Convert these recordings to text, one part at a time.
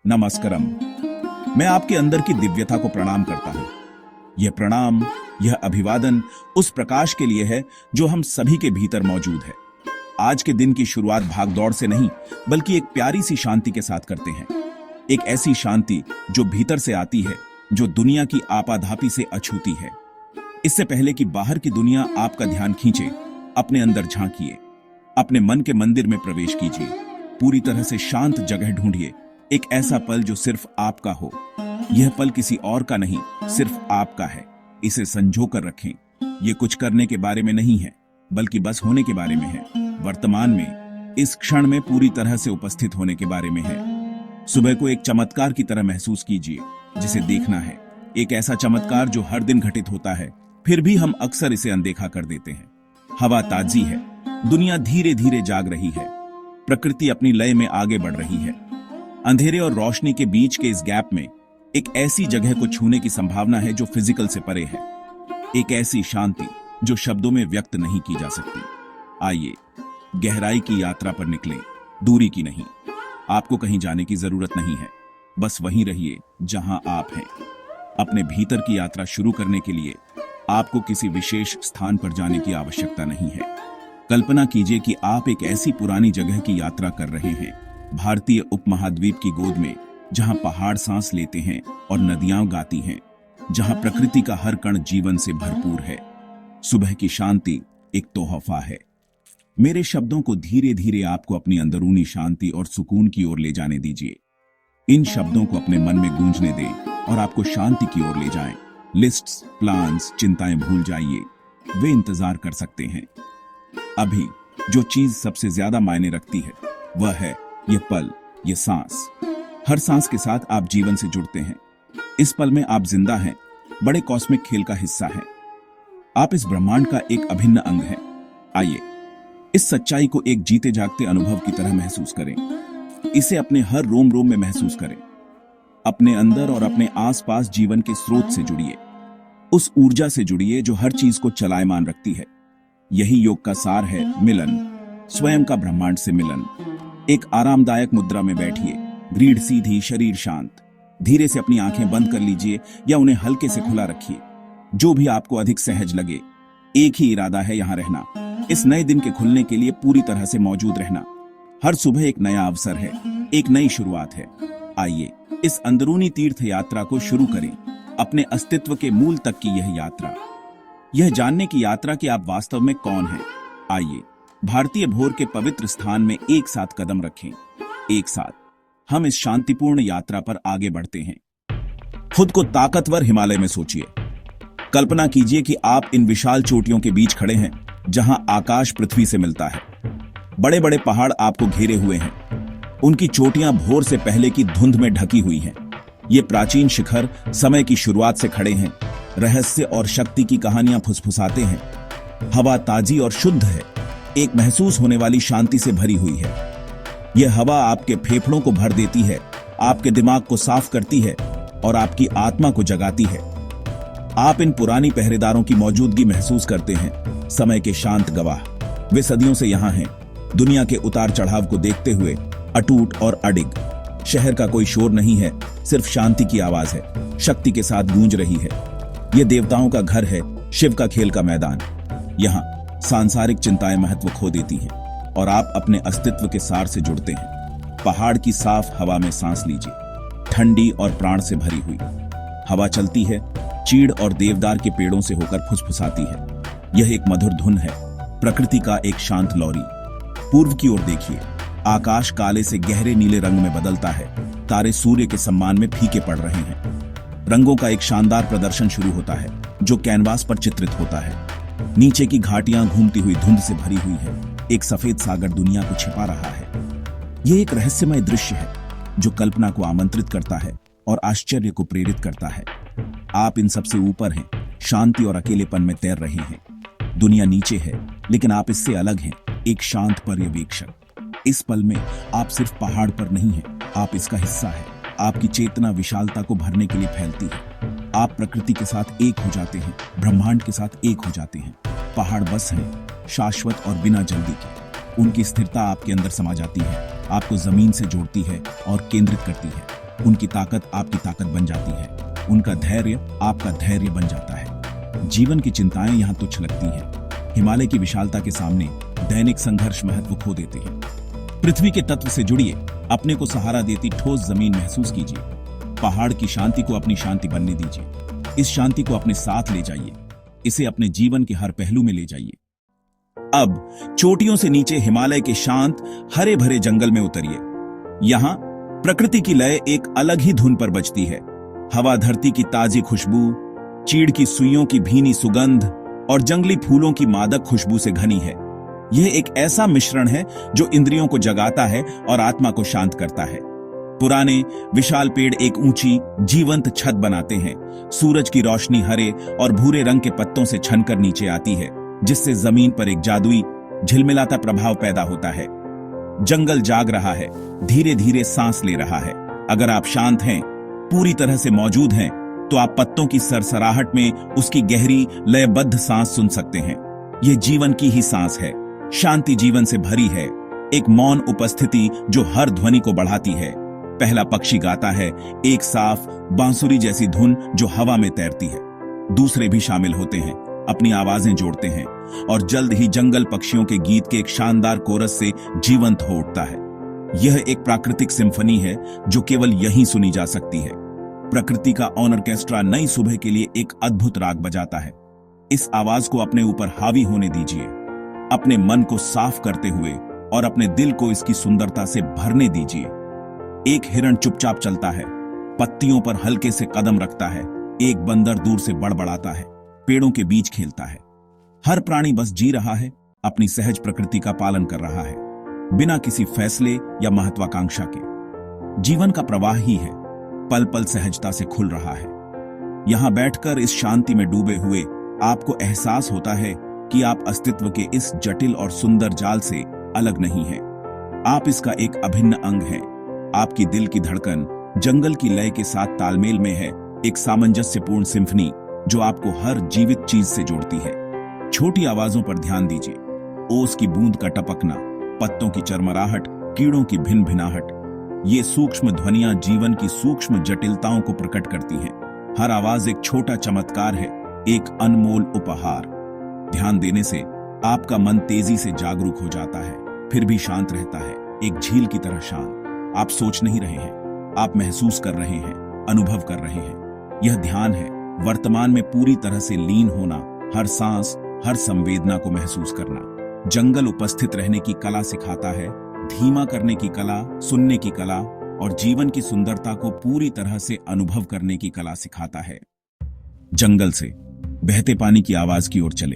नमस्कारम। मैं आपके अंदर की दिव्यता को प्रणाम करता हूं। यह प्रणाम, यह अभिवादन उस प्रकाश के लिए है जो हम सभी के भीतर मौजूद है। आज के दिन की शुरुआत भागदौड़ से नहीं, बल्कि एक प्यारी सी शांति के साथ करते हैं। एक ऐसी शांति जो भीतर से आती है, जो दुनिया की आपाधापी से अछूती है। इससे पहले कि बाहर की दुनिया आपका ध्यान खींचे, अपने अंदर झांकिए, अपने मन के मंदिर में प्रवेश कीजिए। पूरी तरह से शांत जगह ढूंढिए, एक ऐसा पल जो सिर्फ आपका हो। यह पल किसी और का नहीं, सिर्फ आपका है। इसे संजो कर रखें। यह कुछ करने के बारे में नहीं है, बल्कि बस होने के बारे में है। वर्तमान में, इस क्षण में पूरी तरह से उपस्थित होने के बारे में है। सुबह को एक चमत्कार की तरह महसूस कीजिए, जिसे देखना है। एक ऐसा चमत्कार जो हर दिन घटित होता है, फिर भी हम अक्सर इसे अनदेखा कर देते हैं। हवा ताजी है, दुनिया धीरे धीरे जाग रही है, प्रकृति अपनी लय में आगे बढ़ रही है। अंधेरे और रोशनी के बीच के इस गैप में एक ऐसी जगह को छूने की संभावना है जो फिजिकल से परे है। एक ऐसी शांति जो शब्दों में व्यक्त नहीं की जा सकती। आइए गहराई की यात्रा पर निकलें, दूरी की नहीं। आपको कहीं जाने की जरूरत नहीं है, बस वहीं रहिए जहां आप हैं। अपने भीतर की यात्रा शुरू करने के लिए आपको किसी विशेष स्थान पर जाने की आवश्यकता नहीं है। कल्पना कीजिए कि आप एक ऐसी पुरानी जगह की यात्रा कर रहे हैं, भारतीय उपमहाद्वीप की गोद में, जहां पहाड़ सांस लेते हैं और नदियां गाती हैं, जहां प्रकृति का हर कण जीवन से भरपूर है। सुबह की शांति एक तोहफा है। मेरे शब्दों को धीरे धीरे आपको अपनी अंदरूनी शांति और सुकून की ओर ले जाने दीजिए। इन शब्दों को अपने मन में गूंजने दें और आपको शांति की ओर ले जाएं। लिस्ट्स, प्लान्स, चिंताएं भूल जाइए, वे इंतजार कर सकते हैं। अभी जो चीज सबसे ज्यादा मायने रखती है वह है ये पल, ये सांस। हर सांस के साथ आप जीवन से जुड़ते हैं। इस पल में आप जिंदा हैं, बड़े कॉस्मिक खेल का हिस्सा हैं। आप इस ब्रह्मांड का एक अभिन्न अंग हैं। आइए इस सच्चाई को एक जीते जागते अनुभव की तरह महसूस करें। इसे अपने हर रोम रोम में महसूस करें। अपने अंदर और अपने आसपास जीवन के स्रोत से जुड़िए। उस ऊर्जा से जुड़िए जो हर चीज को चलायमान रखती है। यही योग का सार है, मिलन, स्वयं का ब्रह्मांड से मिलन। एक आरामदायक मुद्रा में बैठिए, रीढ़ सीधी, शरीर शांत। धीरे से अपनी आंखें बंद कर लीजिए या उन्हें हल्के से खुला रखिए, जो भी आपको अधिक सहज लगे। एक ही इरादा है, यहां रहना, इस नए दिन के खुलने के लिए पूरी तरह से मौजूद रहना। हर सुबह एक नया अवसर है, एक नई शुरुआत है। आइए इस अंदरूनी तीर्थ यात्रा को शुरू करें, अपने अस्तित्व के मूल तक की यह यात्रा, यह जानने की यात्रा कि आप वास्तव में कौन हैं। आइए भारतीय भोर के पवित्र स्थान में एक साथ कदम रखें। एक साथ हम इस शांतिपूर्ण यात्रा पर आगे बढ़ते हैं। खुद को ताकतवर हिमालय में सोचिए। कल्पना कीजिए कि आप इन विशाल चोटियों के बीच खड़े हैं, जहां आकाश पृथ्वी से मिलता है। बड़े बड़े पहाड़ आपको घेरे हुए हैं। उनकी चोटियां भोर से पहले की धुंध में ढकी हुई हैं। ये प्राचीन शिखर समय की शुरुआत से खड़े हैं, रहस्य और शक्ति की कहानियां फुसफुसाते हैं। हवा ताजी और शुद्ध है, एक महसूस होने वाली शांति से भरी हुई है। यह हवा आपके फेफड़ों को भर देती है, आपके दिमाग को साफ करती है और आपकी आत्मा को जगाती है। आप इन पुरानी पहरेदारों की मौजूदगी महसूस करते हैं, समय के शांत गवाह। वे सदियों से यहां हैं, दुनिया के उतार चढ़ाव को देखते हुए अटूट और अडिग। शहर का कोई शोर नहीं है, सिर्फ शांति की आवाज है, शक्ति के साथ गूंज रही है। यह देवताओं का घर है, शिव का खेल का मैदान। यहाँ सांसारिक चिंताएं महत्व खो देती हैं और आप अपने अस्तित्व के सार से जुड़ते हैं। पहाड़ की साफ हवा में सांस लीजिए, ठंडी और प्राण से भरी हुई। हवा चलती है, चीड़ और देवदार के पेड़ों से होकर फुसफुसाती है। यह एक मधुर धुन है, प्रकृति का एक शांत लौरी। पूर्व की ओर देखिए, आकाश काले से गहरे नीले रंग में बदलता है। तारे सूर्य के सम्मान में फीके पड़ रहे हैं। रंगों का एक शानदार प्रदर्शन शुरू होता है, जो कैनवास पर चित्रित होता है। नीचे की घाटियां घूमती हुई धुंध से भरी हुई है। एक सफेद सागर दुनिया को छिपा रहा है। यह एक रहस्यमय दृश्य है, जो कल्पना को आमंत्रित करता है और आश्चर्य को प्रेरित करता है। आप इन सबसे ऊपर हैं, शांति और अकेलेपन में तैर रहे हैं। दुनिया नीचे है, लेकिन आप इससे अलग हैं, एक शांत पर्यवेक्षक। इस पल में आप सिर्फ पहाड़ पर नहीं हैं, आप इसका हिस्सा हैं। आपकी चेतना विशालता को भरने के लिए फैलती है। आप प्रकृति के साथ एक हो जाते हैं, ब्रह्मांड के साथ एक हो जाते हैं। पहाड़ बस हैं, शाश्वत और बिना जल्दी के। उनकी स्थिरता आपके अंदर समा जाती है, आपको जमीन से जोड़ती है और केंद्रित करती है। उनकी ताकत आपकी ताकत बन जाती है, उनका धैर्य आपका धैर्य बन जाता है। जीवन की चिंताएं यहाँ तुच्छ लगती हैं। हिमालय की विशालता के सामने दैनिक संघर्ष महत्व खो देते हैं। पृथ्वी के तत्व से जुड़िए, अपने को सहारा देती ठोस जमीन महसूस कीजिए। पहाड़ की शांति को अपनी शांति बनने दीजिए। इस शांति को अपने साथ ले जाइए, इसे अपने जीवन के हर पहलू में ले जाइए। अब चोटियों से नीचे हिमालय के शांत हरे भरे जंगल में उतरिए। यहां प्रकृति की लय एक अलग ही धुन पर बजती है। हवा धरती की ताजी खुशबू, चीड़ की सुइयों की भीनी सुगंध और जंगली फूलों की मादक खुशबू से घनी है। यह एक ऐसा मिश्रण है जो इंद्रियों को जगाता है और आत्मा को शांत करता है। पुराने विशाल पेड़ एक ऊंची जीवंत छत बनाते हैं। सूरज की रोशनी हरे और भूरे रंग के पत्तों से छनकर नीचे आती है, जिससे जमीन पर एक जादुई झिलमिलाता प्रभाव पैदा होता है। जंगल जाग रहा है, धीरे धीरे सांस ले रहा है। अगर आप शांत हैं, पूरी तरह से मौजूद हैं, तो आप पत्तों की सरसराहट में उसकी गहरी लयबद्ध सांस सुन सकते हैं। यह जीवन की ही सांस है। शांति जीवन से भरी है, एक मौन उपस्थिति जो हर ध्वनि को बढ़ाती है। पहला पक्षी गाता है, एक साफ बांसुरी जैसी धुन जो हवा में तैरती है। दूसरे भी शामिल होते हैं, अपनी आवाजें जोड़ते हैं, और जल्द ही जंगल पक्षियों के गीत के एक शानदार कोरस से जीवंत हो उठता है। यह एक प्राकृतिक सिम्फनी है जो केवल यहीं सुनी जा सकती है। प्रकृति का ऑर्केस्ट्रा नई सुबह के लिए एक अद्भुत राग बजाता है। इस आवाज को अपने ऊपर हावी होने दीजिए, अपने मन को साफ करते हुए और अपने दिल को इसकी सुंदरता से भरने दीजिए। एक हिरण चुपचाप चलता है, पत्तियों पर हल्के से कदम रखता है। एक बंदर दूर से बड़बड़ाता है, पेड़ों के बीच खेलता है। हर प्राणी बस जी रहा है, अपनी सहज प्रकृति का पालन कर रहा है, बिना किसी फैसले या महत्वाकांक्षा के। जीवन का प्रवाह ही है, पल पल सहजता से खुल रहा है। यहां बैठकर इस शांति में डूबे हुए आपको एहसास होता है कि आप अस्तित्व के इस जटिल और सुंदर जाल से अलग नहीं हैं। आप इसका एक अभिन्न अंग हैं। आपकी दिल की धड़कन जंगल की लय के साथ तालमेल में है, एक सामंजस्यपूर्ण सिम्फनी जो आपको हर जीवित चीज से जोड़ती है। छोटी आवाजों पर ध्यान दीजिए, ओस की बूंद का टपकना, पत्तों की चरमराहट, कीड़ों की भिन भिनाहट। ये सूक्ष्म ध्वनियां जीवन की सूक्ष्म जटिलताओं को प्रकट करती हैं। हर आवाज एक छोटा चमत्कार है, एक अनमोल उपहार। ध्यान देने से आपका मन तेजी से जागरूक हो जाता है, फिर भी शांत रहता है, एक झील की तरह शांत। आप सोच नहीं रहे हैं, आप महसूस कर रहे हैं, अनुभव कर रहे हैं। यह ध्यान है, वर्तमान में पूरी तरह से लीन होना, हर सांस, हर संवेदना को महसूस करना। जंगल उपस्थित रहने की कला सिखाता है, धीमा करने की कला, सुनने की कला और जीवन की सुंदरता को पूरी तरह से अनुभव करने की कला सिखाता है। जंगल से बहते पानी की आवाज की ओर चले।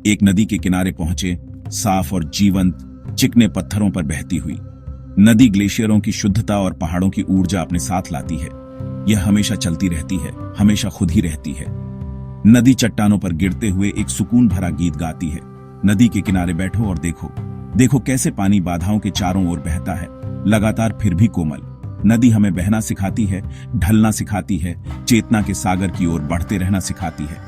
एक नदी के किनारे पहुंचे, साफ और जीवंत चिकने पत्थरों पर बहती हुई। नदी ग्लेशियरों की शुद्धता और पहाड़ों की ऊर्जा अपने साथ लाती है। यह हमेशा चलती रहती है, हमेशा खुद ही रहती है। नदी चट्टानों पर गिरते हुए एक सुकून भरा गीत गाती है। नदी के किनारे बैठो और देखो, देखो कैसे पानी बाधाओं के चारों ओर बहता है, लगातार फिर भी कोमल। नदी हमें बहना सिखाती है, ढलना सिखाती है, चेतना के सागर की ओर बढ़ते रहना सिखाती है।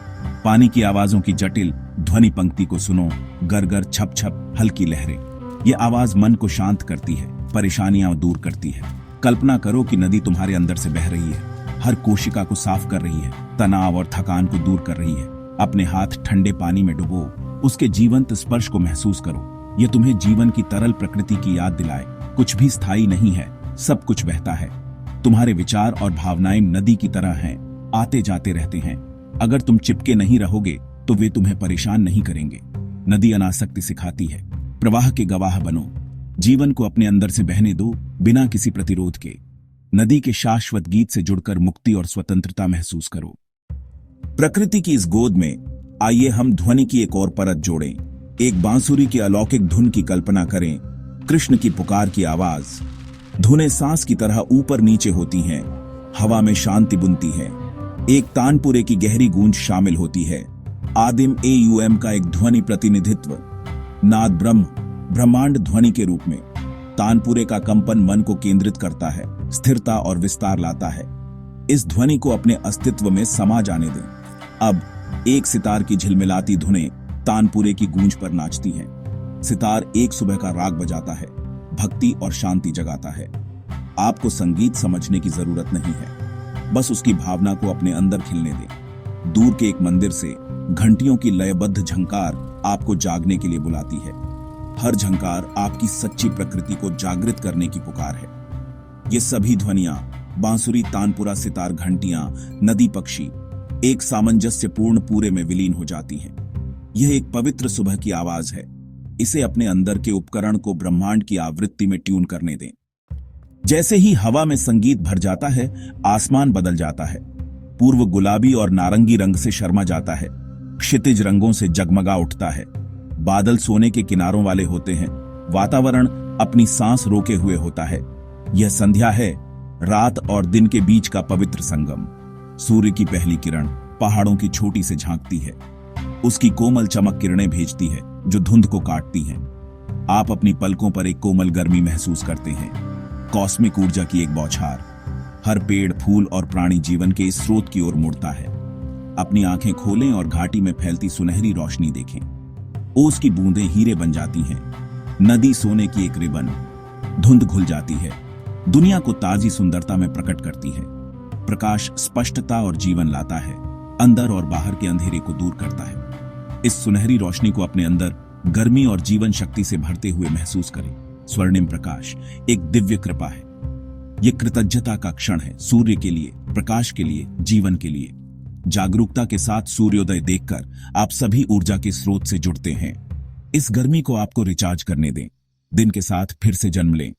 पानी की आवाजों की जटिल ध्वनि पंक्ति को सुनो, गरगर, छप छप, हल्की लहरें। ये आवाज मन को शांत करती है, परेशानियां दूर करती है। कल्पना करो कि नदी तुम्हारे अंदर से बह रही है, हर कोशिका को साफ कर रही है, तनाव और थकान को दूर कर रही है। अपने हाथ ठंडे पानी में डुबो, उसके जीवंत स्पर्श को महसूस करो। यह तुम्हें जीवन की तरल प्रकृति की याद दिलाए। कुछ भी स्थायी नहीं है, सब कुछ बहता है। तुम्हारे विचार और भावनाएं नदी की तरह हैं, आते जाते रहते हैं। अगर तुम चिपके नहीं रहोगे तो वे तुम्हें परेशान नहीं करेंगे। नदी अनासक्ति सिखाती है, प्रवाह के गवाह बनो। जीवन को अपने अंदर से बहने दो, बिना किसी प्रतिरोध के। नदी के शाश्वत गीत से जुड़कर मुक्ति और स्वतंत्रता महसूस करो। प्रकृति की इस गोद में आइए हम ध्वनि की एक और परत जोड़ें। एक बांसुरी की अलौकिक धुन की कल्पना करें, कृष्ण की पुकार की आवाज। धुनें सांस की तरह ऊपर नीचे होती हैं, हवा में शांति बुनती है। एक तानपुरे की गहरी गूंज शामिल होती है, आदिम एयूएम का एक ध्वनि प्रतिनिधित्व। नाद ब्रह्मांड ध्वनि के रूप में। तानपुरे का कंपन मन को केंद्रित करता है, स्थिरता और विस्तार लाता है। इस ध्वनि को अपने अस्तित्व में समा जाने दें। अब एक सितार की झिलमिलाती धुनें तानपुरे की गूंज पर नाचती हैं। सितार एक सुबह का राग बजाता है, भक्ति और शांति जगाता है। आपको संगीत समझने की जरूरत नहीं है, बस उसकी भावना को अपने अंदर खिलने दें। दूर के एक मंदिर से घंटियों की लयबद्ध झंकार आपको जागने के लिए बुलाती है। हर झंकार आपकी सच्ची प्रकृति को जागृत करने की पुकार है। ये सभी ध्वनियां, बांसुरी, तानपुरा, सितार, घंटियां, नदी, पक्षी, एक सामंजस्यपूर्ण पूरे में विलीन हो जाती हैं। यह एक पवित्र सुबह की आवाज है। इसे अपने अंदर के उपकरण को ब्रह्मांड की आवृत्ति में ट्यून करने दें। जैसे ही हवा में संगीत भर जाता है, आसमान बदल जाता है। पूर्व गुलाबी और नारंगी रंग से शर्मा जाता है, क्षितिज रंगों से जगमगा उठता है। बादल सोने के किनारों वाले होते हैं, वातावरण अपनी सांस रोके हुए होता है। यह संध्या है, रात और दिन के बीच का पवित्र संगम। सूर्य की पहली किरण पहाड़ों की छोटी से झांकती है। उसकी कोमल चमक किरणें भेजती है जो धुंध को काटती हैं। आप अपनी पलकों पर एक कोमल गर्मी महसूस करते हैं, कॉस्मिक ऊर्जा की एक बौछार। हर पेड़, फूल और प्राणी जीवन के इस स्रोत की ओर मुड़ता है। अपनी आंखें खोलें और घाटी में फैलती सुनहरी रोशनी देखें। ओस की बूंदें हीरे बन जाती हैं, नदी सोने की एक रिबन। धुंध घुल जाती है, दुनिया को ताजी सुंदरता में प्रकट करती है। प्रकाश स्पष्टता और जीवन लाता है, अंदर और बाहर के अंधेरे को दूर करता है। इस सुनहरी रोशनी को अपने अंदर गर्मी और जीवन शक्ति से भरते हुए महसूस करें। स्वर्णिम प्रकाश एक दिव्य कृपा है। यह कृतज्ञता का क्षण है, सूर्य के लिए, प्रकाश के लिए, जीवन के लिए। जागरूकता के साथ सूर्योदय देखकर आप सभी ऊर्जा के स्रोत से जुड़ते हैं। इस गर्मी को आपको रिचार्ज करने दें। दिन के साथ फिर से जन्म लें,